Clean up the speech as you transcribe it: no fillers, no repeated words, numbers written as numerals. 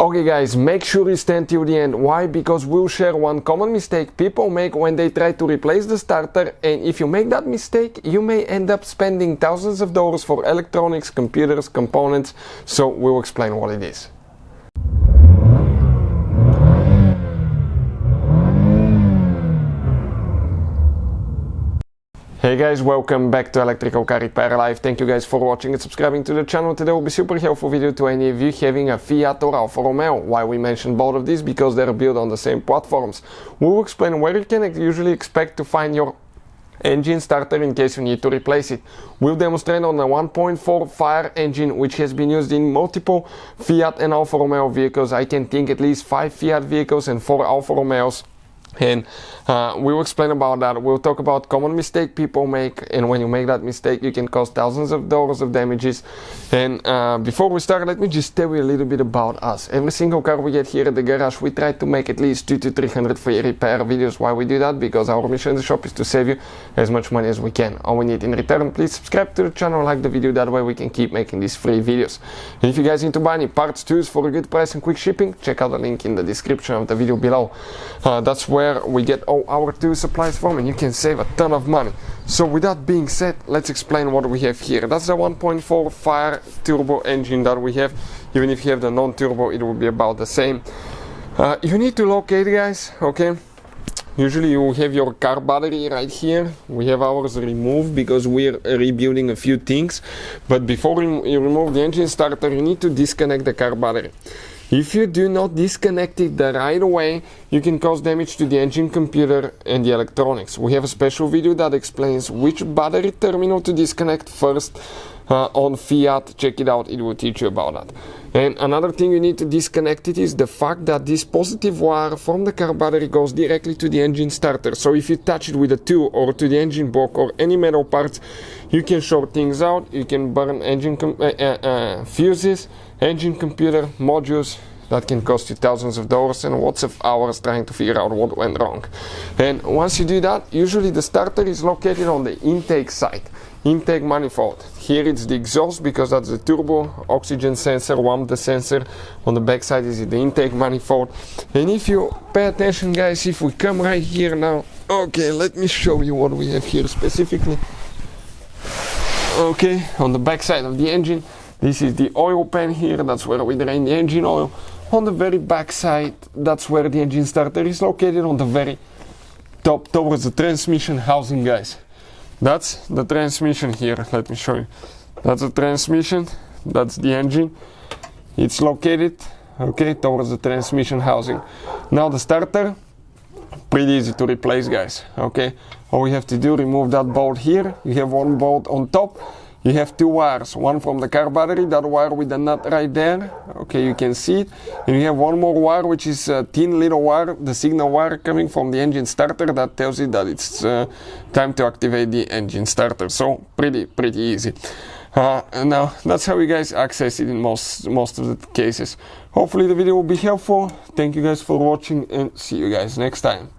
Okay guys, make sure you stand till the end. Why? Because we'll share one common mistake people make when they try to replace the starter, and if you make that mistake you may end up spending thousands of dollars for electronics, computers, components, so we'll explain what it is. Hey guys, welcome back to Electrical Car Repair Live. Thank you guys for watching and subscribing to the channel. Today will be super helpful video to any of you having a Fiat or Alfa Romeo. Why we mentioned both of these? Because they're built on the same platforms. We will explain where you can usually expect to find your engine starter in case you need to replace it. We'll demonstrate on a 1.4 fire engine which has been used in multiple Fiat and Alfa Romeo vehicles. I can think at least 5 Fiat vehicles and 4 Alfa Romeos. And we'll explain about that. We'll talk about common mistake people make, and when you make that mistake you can cause thousands of dollars of damages. And before we start, let me just tell you a little bit about us. Every single car we get here at the garage, we try to make at least 200 to 300 free repair videos. Why we do that? Because our mission in the shop is to save you as much money as we can. All we need in return, please subscribe to the channel, like the video, that way we can keep making these free videos. And if you guys need to buy any parts, tools for a good price and quick shipping, check out the link in the description of the video below. That's where we get all our tool supplies from, and you can save a ton of money. So with that being said, let's explain what we have here. That's the 1.4 fire turbo engine that we have. Even if you have the non-turbo, it will be about the same. You need to locate, guys, okay? Usually you have your car battery right here. We have ours removed because we're rebuilding a few things. But before you remove the engine starter, you need to disconnect the car battery. If you do not disconnect it the right way, you can cause damage to the engine, computer and the electronics. We have a special video that explains which battery terminal to disconnect first on Fiat. Check it out, it will teach you about that. And another thing you need to disconnect it is the fact that this positive wire from the car battery goes directly to the engine starter. So if you touch it with a tool or to the engine block or any metal parts, you can short things out, you can burn engine fuses, engine, computer, modules. That can cost you thousands of dollars and lots of hours trying to figure out what went wrong. And once you do that, usually the starter is located on the intake side, intake manifold. Here it's the exhaust because that's the turbo, oxygen sensor, the sensor. On the back side is the intake manifold. And if you pay attention, guys, if we come right here now, okay, let me show you what we have here specifically. Okay, on the back side of the engine, this is the oil pan here, that's where we drain the engine oil. On the very back side, that's where the engine starter is located, on the very top towards the transmission housing, guys. That's the transmission here, let me show you. That's the transmission, that's the engine. It's located, okay, towards the transmission housing. Now the starter, pretty easy to replace, guys, okay. All you have to do, remove that bolt here. You have one bolt on top. You have 2 wires, one from the car battery, that wire with the nut right there, okay, you can see it. And you have one more wire, which is a thin little wire, the signal wire coming from the engine starter, that tells you that it's time to activate the engine starter. So pretty easy. Now that's how you guys access it in most of the cases. Hopefully the video will be helpful. Thank you guys for watching and see you guys next time.